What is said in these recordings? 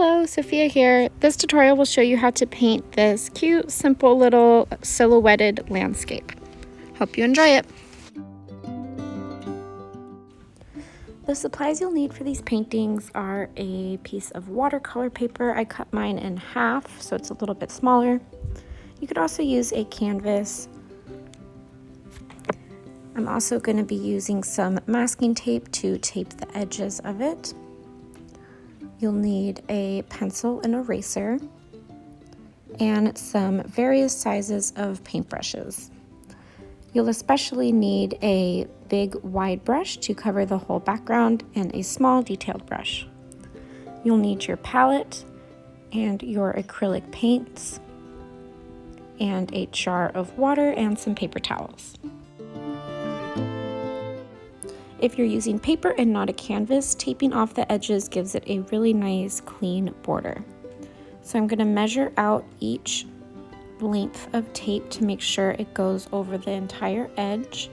Hello, Sophia here. This tutorial will show you how to paint this cute, simple little silhouetted landscape. Hope you enjoy it. The supplies you'll need for these paintings are a piece of watercolor paper. I cut mine in half so it's a little bit smaller. You could also use a canvas. I'm also going to be using some masking tape to tape the edges of it. You'll need a pencil and eraser and some various sizes of paintbrushes. You'll especially need a big wide brush to cover the whole background and a small detailed brush. You'll need your palette and your acrylic paints and a jar of water and some paper towels. If you're using paper and not a canvas, taping off the edges gives it a really nice clean border. So I'm going to measure out each length of tape to make sure it goes over the entire edge,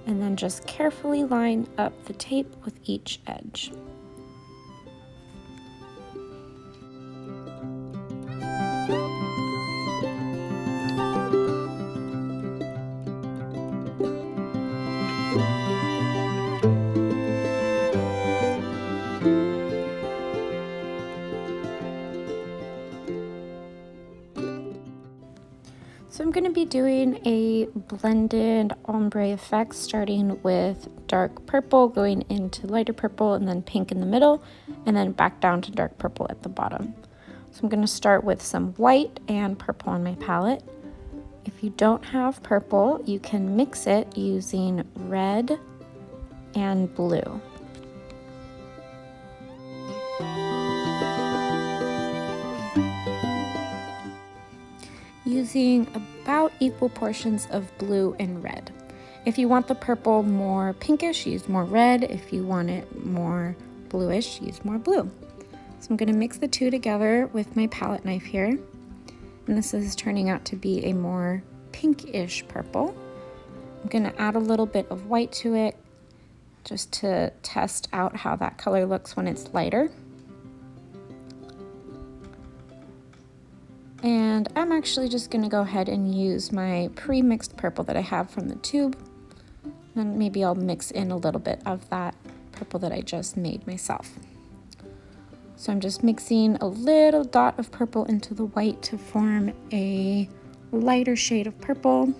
and then just carefully line up the tape with each edge. So I'm going to be doing a blended ombre effect, starting with dark purple, going into lighter purple, and then pink in the middle, and then back down to dark purple at the bottom. So I'm going to start with some white and purple on my palette. If you don't have purple, you can mix it using red and blue. Using about equal portions of blue and red. If you want the purple more pinkish, use more red. If you want it more bluish, use more blue. So I'm going to mix the two together with my palette knife here. And this is turning out to be a more pinkish purple. I'm going to add a little bit of white to it just to test out how that color looks when it's lighter. And I'm actually just going to go ahead and use my pre-mixed purple that I have from the tube. Then maybe I'll mix in a little bit of that purple that I just made myself. So I'm just mixing a little dot of purple into the white to form a lighter shade of purple.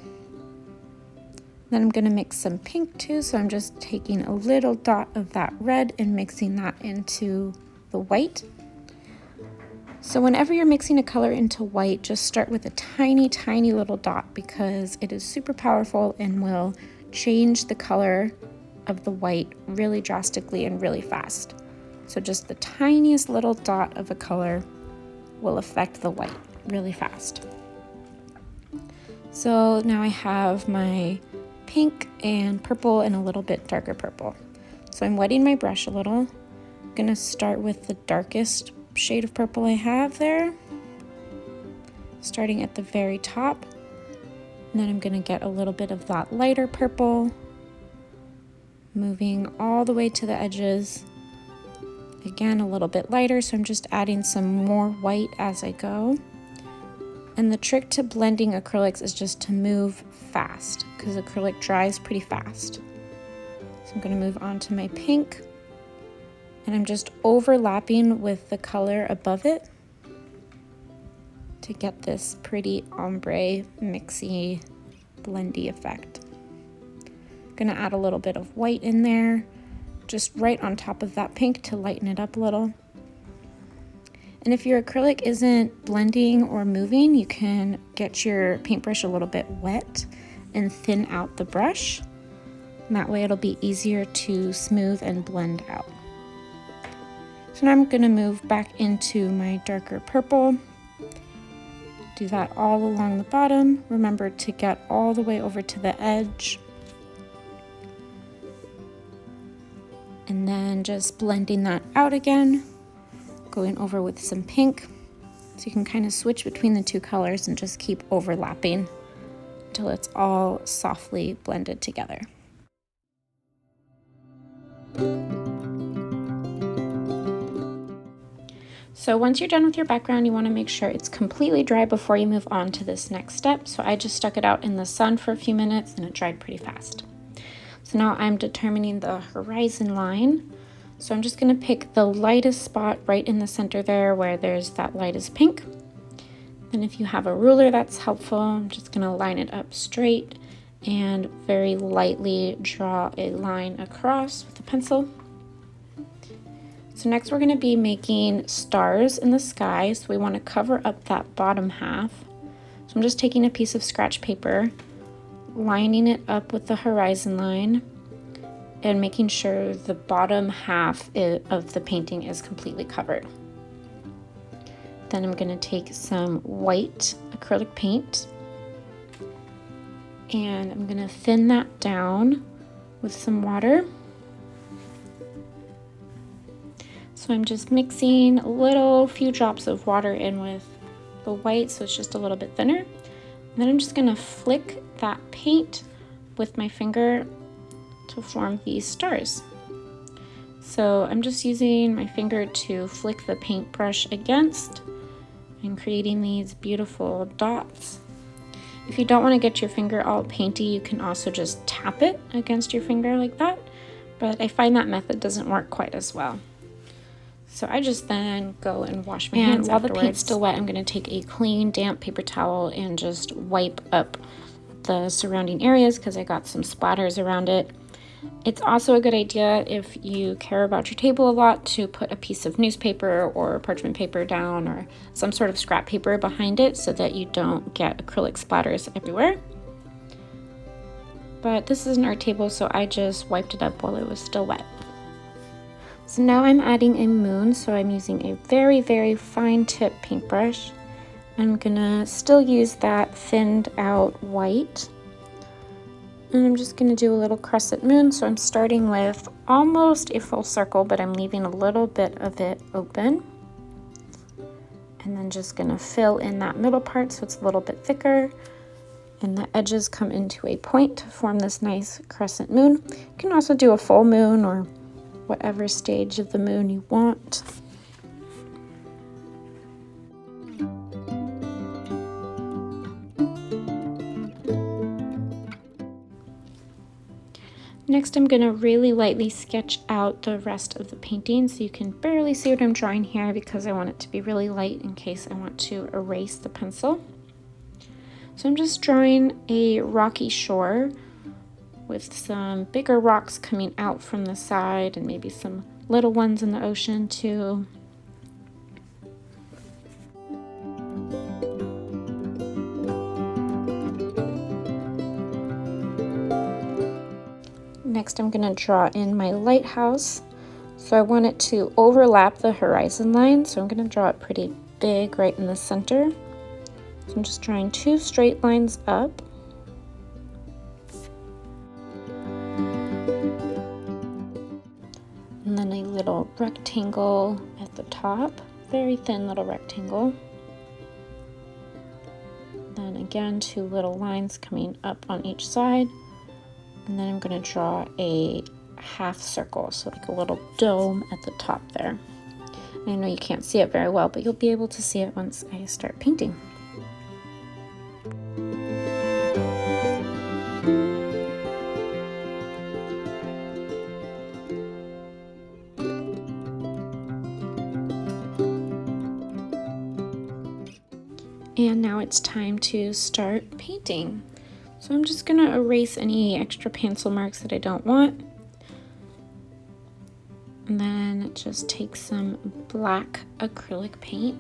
Then I'm going to mix some pink too, so I'm just taking a little dot of that red and mixing that into the white. So whenever you're mixing a color into white, just start with a tiny, tiny little dot because it is super powerful and will change the color of the white really drastically and really fast. So just the tiniest little dot of a color will affect the white really fast. So now I have my pink and purple and a little bit darker purple. So I'm wetting my brush a little. I'm gonna start with the darkest shade of purple I have there, starting at the very top, and then I'm going to get a little bit of that lighter purple, moving all the way to the edges, again a little bit lighter, so I'm just adding some more white as I go. And the trick to blending acrylics is just to move fast because acrylic dries pretty fast. So I'm going to move on to my pink. And I'm just overlapping with the color above it to get this pretty ombre, mixy, blendy effect. I'm gonna add a little bit of white in there, just right on top of that pink to lighten it up a little. And if your acrylic isn't blending or moving, you can get your paintbrush a little bit wet and thin out the brush. And that way it'll be easier to smooth and blend out. So now I'm going to move back into my darker purple. Do that all along the bottom. Remember to get all the way over to the edge. And then just blending that out again, going over with some pink. So you can kind of switch between the two colors and just keep overlapping until it's all softly blended together. So once you're done with your background, you want to make sure it's completely dry before you move on to this next step. So I just stuck it out in the sun for a few minutes and it dried pretty fast. So now I'm determining the horizon line. So I'm just going to pick the lightest spot right in the center there where there's that lightest pink. And if you have a ruler, that's helpful. I'm just going to line it up straight and very lightly draw a line across with a pencil. So next we're going to be making stars in the sky. So we want to cover up that bottom half. So I'm just taking a piece of scratch paper, lining it up with the horizon line, and making sure the bottom half of the painting is completely covered. Then I'm going to take some white acrylic paint and I'm going to thin that down with some water. So I'm just mixing a few drops of water in with the white so it's just a little bit thinner. And then I'm just going to flick that paint with my finger to form these stars. So I'm just using my finger to flick the paintbrush against and creating these beautiful dots. If you don't want to get your finger all painty, you can also just tap it against your finger like that, but I find that method doesn't work quite as well. So I just then go and wash my hands while the paint's still wet. I'm going to take a clean, damp paper towel and just wipe up the surrounding areas because I got some splatters around it. It's also a good idea if you care about your table a lot to put a piece of newspaper or parchment paper down or some sort of scrap paper behind it so that you don't get acrylic splatters everywhere. But this is an art table, so I just wiped it up while it was still wet. So now I'm adding a moon, so I'm using a very, very fine tip paintbrush. I'm gonna still use that thinned out white. And I'm just gonna do a little crescent moon. So I'm starting with almost a full circle, but I'm leaving a little bit of it open. And then just gonna fill in that middle part so it's a little bit thicker. And the edges come into a point to form this nice crescent moon. You can also do a full moon or whatever stage of the moon you want. Next, I'm going to really lightly sketch out the rest of the painting so you can barely see what I'm drawing here because I want it to be really light in case I want to erase the pencil. So I'm just drawing a rocky shore with some bigger rocks coming out from the side and maybe some little ones in the ocean too. Next, I'm going to draw in my lighthouse. So I want it to overlap the horizon line, so I'm going to draw it pretty big right in the center. So I'm just drawing two straight lines up. And then a little rectangle at the top, very thin little rectangle. Then again, two little lines coming up on each side. And then I'm going to draw a half circle, so like a little dome at the top there. I know you can't see it very well, but you'll be able to see it once I start painting. And now it's time to start painting. So I'm just gonna erase any extra pencil marks that I don't want. And then just take some black acrylic paint.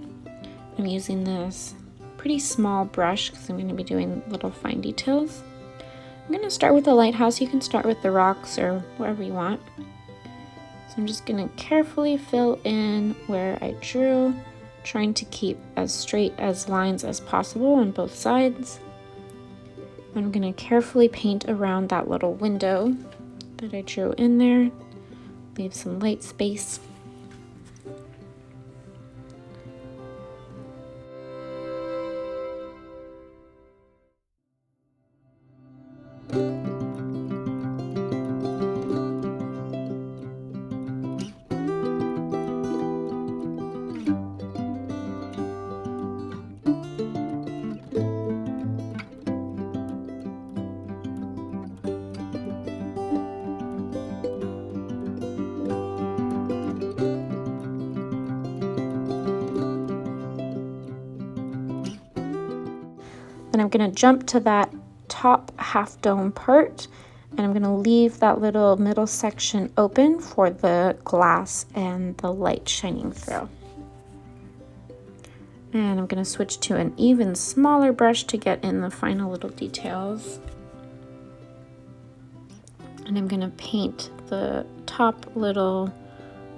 I'm using this pretty small brush because I'm gonna be doing little fine details. I'm gonna start with the lighthouse. You can start with the rocks or wherever you want. So I'm just gonna carefully fill in where I drew, trying to keep as straight as lines as possible on both sides. I'm going to carefully paint around that little window that I drew in there, leave some light space. Then I'm going to jump to that top half dome part, and I'm going to leave that little middle section open for the glass and the light shining through. And I'm going to switch to an even smaller brush to get in the final little details. And I'm going to paint the top little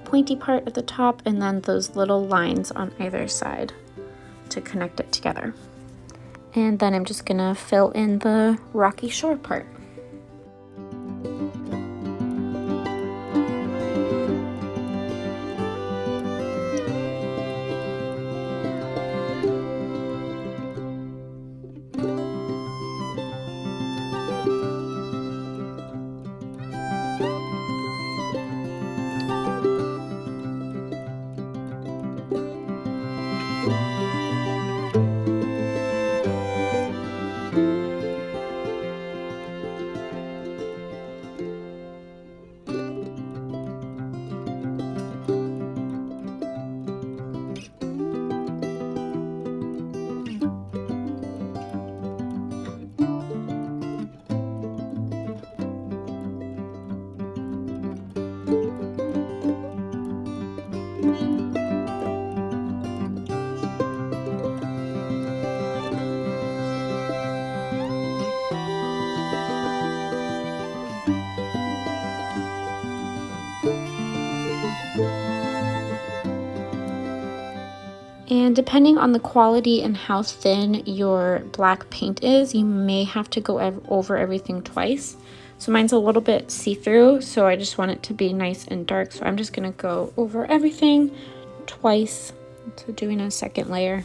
pointy part at the top and then those little lines on either side to connect it together. And then I'm just going to fill in the rocky shore part. And depending on the quality and how thin your black paint is, you may have to go over everything twice. So mine's a little bit see-through, so I just want it to be nice and dark. So I'm just gonna go over everything twice, so doing a second layer.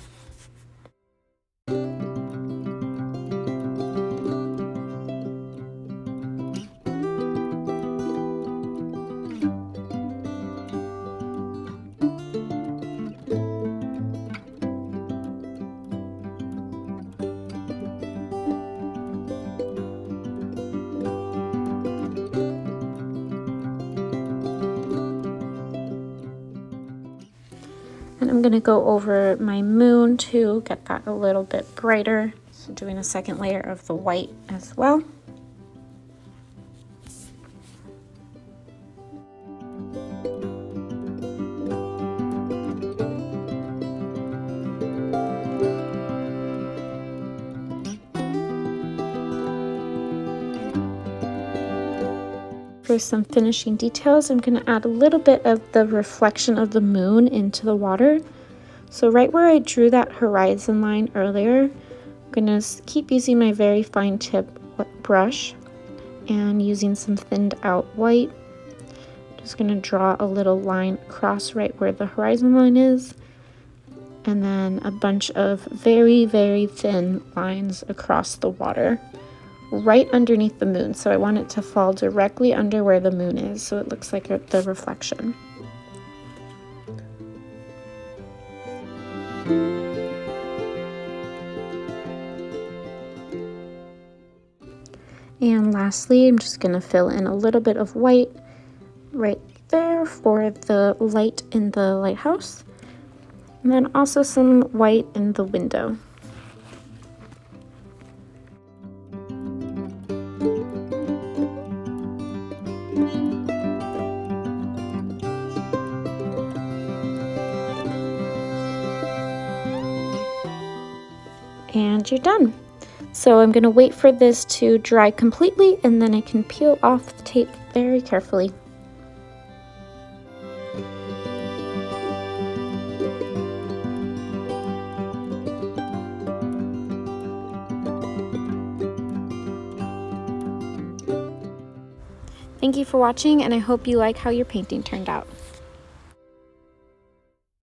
And I'm gonna go over my moon to get that a little bit brighter. So doing a second layer of the white as well. For some finishing details, I'm going to add a little bit of the reflection of the moon into the water. So right where I drew that horizon line earlier, I'm going to keep using my very fine tip brush and using some thinned out white. Just going to draw a little line across right where the horizon line is, and then a bunch of very, very thin lines across the water, right underneath the moon. So I want it to fall directly under where the moon is, so it looks like the reflection. And lastly, I'm just going to fill in a little bit of white right there for the light in the lighthouse, and then also some white in the window. And you're done. So I'm going to wait for this to dry completely, and then I can peel off the tape very carefully. Thank you for watching, and I hope you like how your painting turned out.